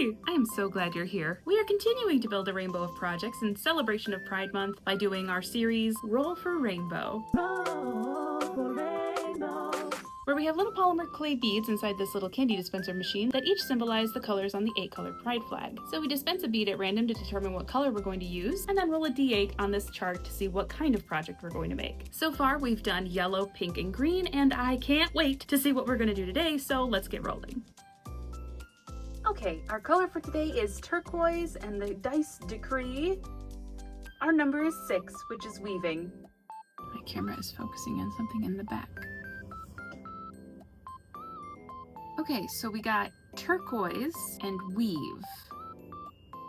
Yay! I am so glad you're here. We are continuing to build a rainbow of projects in celebration of Pride Month by doing our series Roll for Rainbow. Roll for Rainbow. Where we have little polymer clay beads inside this little candy dispenser machine that each symbolize the colors on the 8-color pride flag. So we dispense a bead at random to determine what color we're going to use, and then roll a d8 on this chart to see what kind of project we're going to make. So far, we've done yellow, pink, and green, and I can't wait to see what we're going to do today, so let's get rolling. Okay, our color for today is turquoise, and the dice decree our number is 6, which is weaving. My camera is focusing on something in the back. Okay, so we got turquoise and weave.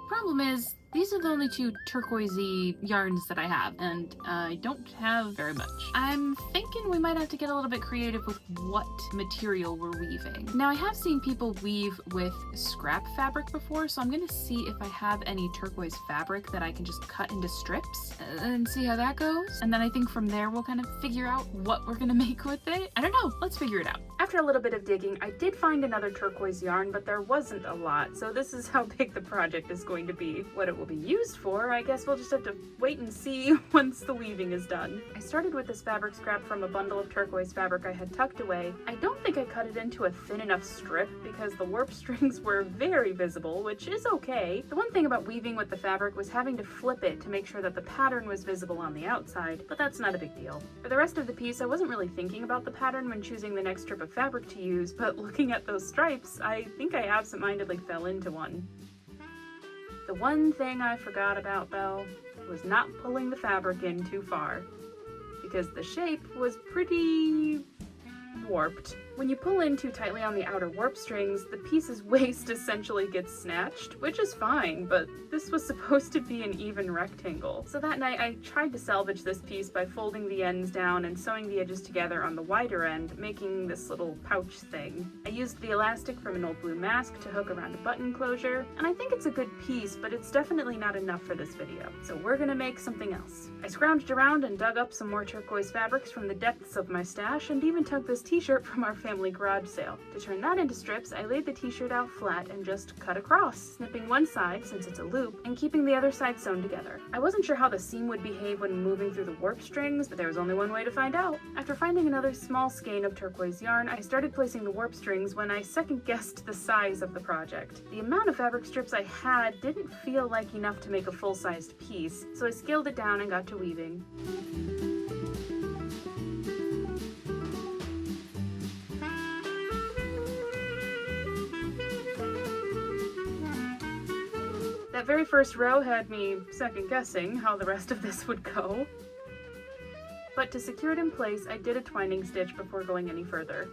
Problem is, these are the only 2 turquoisey yarns that I have, and I don't have very much. I'm thinking we might have to get a little bit creative with what material we're weaving. Now, I have seen people weave with scrap fabric before, so I'm gonna see if I have any turquoise fabric that I can just cut into strips and see how that goes. And then I think from there we'll kind of figure out what we're gonna make with it. I don't know, let's figure it out. After a little bit of digging, I did find another turquoise yarn, but there wasn't a lot, so this is how big the project is going to be. What it will be used for, I guess we'll just have to wait and see once the weaving is done. I started with this fabric scrap from a bundle of turquoise fabric I had tucked away. I don't think I cut it into a thin enough strip because the warp strings were very visible, which is okay. The one thing about weaving with the fabric was having to flip it to make sure that the pattern was visible on the outside, but that's not a big deal. For the rest of the piece, I wasn't really thinking about the pattern when choosing the next strip of fabric to use, but looking at those stripes, I think I absentmindedly fell into one. The one thing I forgot about, though, was not pulling the fabric in too far, because the shape was pretty warped. When you pull in too tightly on the outer warp strings, the piece's waist essentially gets snatched, which is fine, but this was supposed to be an even rectangle. So that night I tried to salvage this piece by folding the ends down and sewing the edges together on the wider end, making this little pouch thing. I used the elastic from an old blue mask to hook around a button closure, and I think it's a good piece, but it's definitely not enough for this video. So we're gonna make something else. I scrounged around and dug up some more turquoise fabrics from the depths of my stash, and even took this t-shirt from our family garage sale. To turn that into strips, I laid the t-shirt out flat and just cut across, snipping one side since it's a loop and keeping the other side sewn together. I wasn't sure how the seam would behave when moving through the warp strings, but there was only one way to find out. After finding another small skein of turquoise yarn, I started placing the warp strings when I second-guessed the size of the project. The amount of fabric strips I had didn't feel like enough to make a full-sized piece, so I scaled it down and got to weaving. That very first row had me second-guessing how the rest of this would go. But to secure it in place, I did a twining stitch before going any further.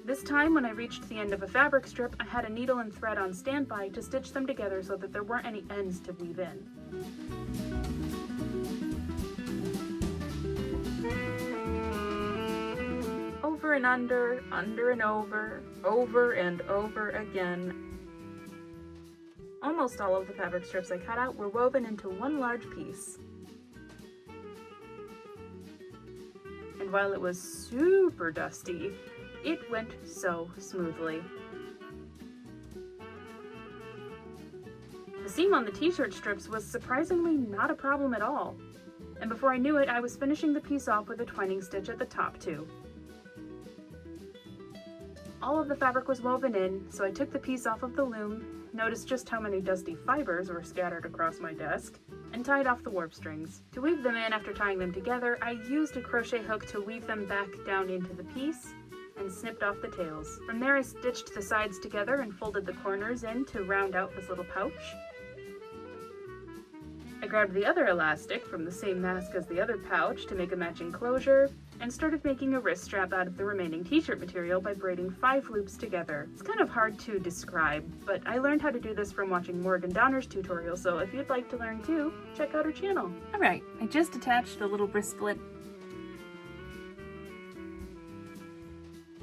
This time, when I reached the end of a fabric strip, I had a needle and thread on standby to stitch them together so that there weren't any ends to weave in. Over and under and over and over again. Almost all of the fabric strips I cut out were woven into one large piece. And while it was super dusty, it went so smoothly. The seam on the t-shirt strips was surprisingly not a problem at all. And before I knew it, I was finishing the piece off with a twining stitch at the top too. All of the fabric was woven in, so I took the piece off of the loom, noticed just how many dusty fibers were scattered across my desk, and tied off the warp strings. To weave them in after tying them together, I used a crochet hook to weave them back down into the piece, and snipped off the tails. From there I stitched the sides together and folded the corners in to round out this little pouch. I grabbed the other elastic from the same mask as the other pouch to make a matching closure, and started making a wrist strap out of the remaining t-shirt material by braiding 5 loops together. It's kind of hard to describe, but I learned how to do this from watching Morgan Donner's tutorial, so if you'd like to learn too, check out her channel. Alright, I just attached the little brisket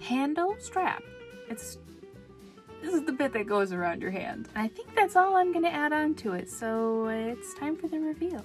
handle strap. This is the bit that goes around your hand. And I think that's all I'm gonna add on to it, so it's time for the reveal.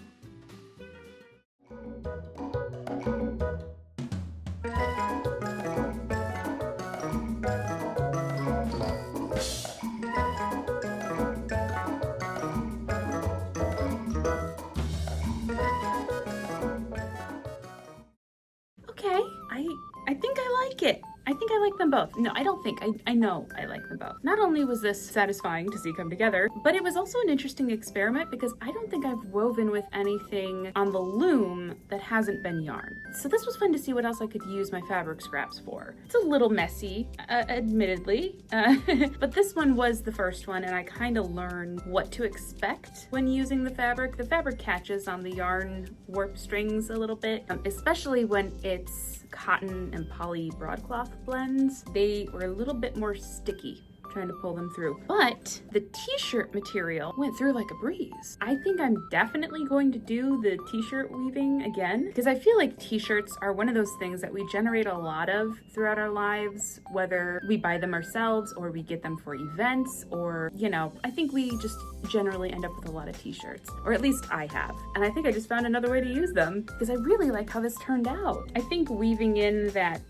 both. No, I don't think. I know I like them both. Not only was this satisfying to see come together, but it was also an interesting experiment because I don't think I've woven with anything on the loom that hasn't been yarn. So this was fun to see what else I could use my fabric scraps for. It's a little messy, admittedly, but this one was the first one and I kind of learned what to expect when using the fabric. The fabric catches on the yarn warp strings a little bit, especially when it's cotton and poly broadcloth blends. They were a little bit more sticky trying to pull them through. But the t-shirt material went through like a breeze. I think I'm definitely going to do the t-shirt weaving again because I feel like t-shirts are one of those things that we generate a lot of throughout our lives, whether we buy them ourselves or we get them for events or, you know, I think we just generally end up with a lot of t-shirts, or at least I have. And I think I just found another way to use them because I really like how this turned out. I think weaving in that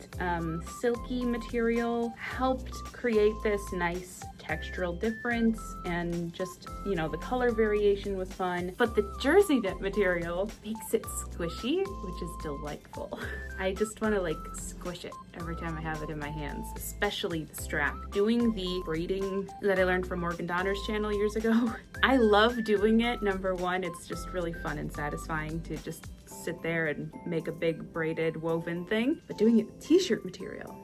silky material helped create this nice textural difference, and just, you know, the color variation was fun. But the jersey knit material makes it squishy, which is delightful. I just want to like squish it every time I have it in my hands, especially the strap. Doing the braiding that I learned from Morgan Donner's channel years ago, I love doing it. Number one, it's just really fun and satisfying to just sit there and make a big braided woven thing. But doing it with t-shirt material,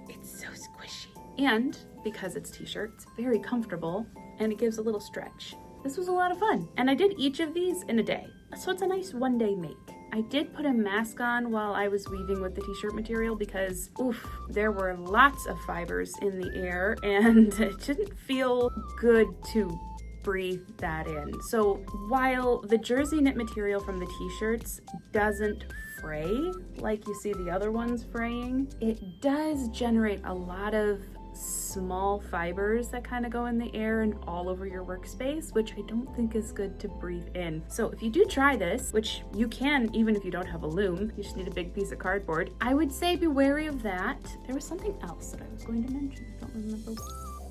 it's so squishy. And because it's t-shirt, it's very comfortable and it gives a little stretch. This was a lot of fun. And I did each of these in a day. So it's a nice one-day make. I did put a mask on while I was weaving with the t-shirt material because, oof, there were lots of fibers in the air and it didn't feel good to breathe that in. So while the jersey knit material from the t-shirts doesn't fray like you see the other ones fraying, it does generate a lot of small fibers that kind of go in the air and all over your workspace, which I don't think is good to breathe in. So if you do try this, which you can even if you don't have a loom, you just need a big piece of cardboard, I would say be wary of that. There was something else that I was going to mention. I don't remember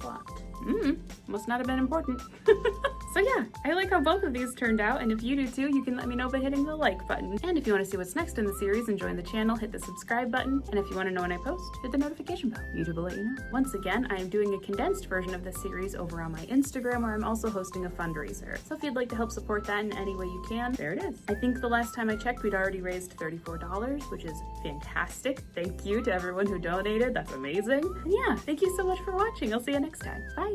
what. Must not have been important. So yeah, I like how both of these turned out, and if you do too, you can let me know by hitting the like button. And if you want to see what's next in the series and join the channel, hit the subscribe button. And if you want to know when I post, hit the notification bell. YouTube will let you know. Once again, I am doing a condensed version of this series over on my Instagram, where I'm also hosting a fundraiser. So if you'd like to help support that in any way you can, there it is. I think the last time I checked, we'd already raised $34, which is fantastic. Thank you to everyone who donated. That's amazing. And yeah, thank you so much for watching. I'll see you next time. Bye.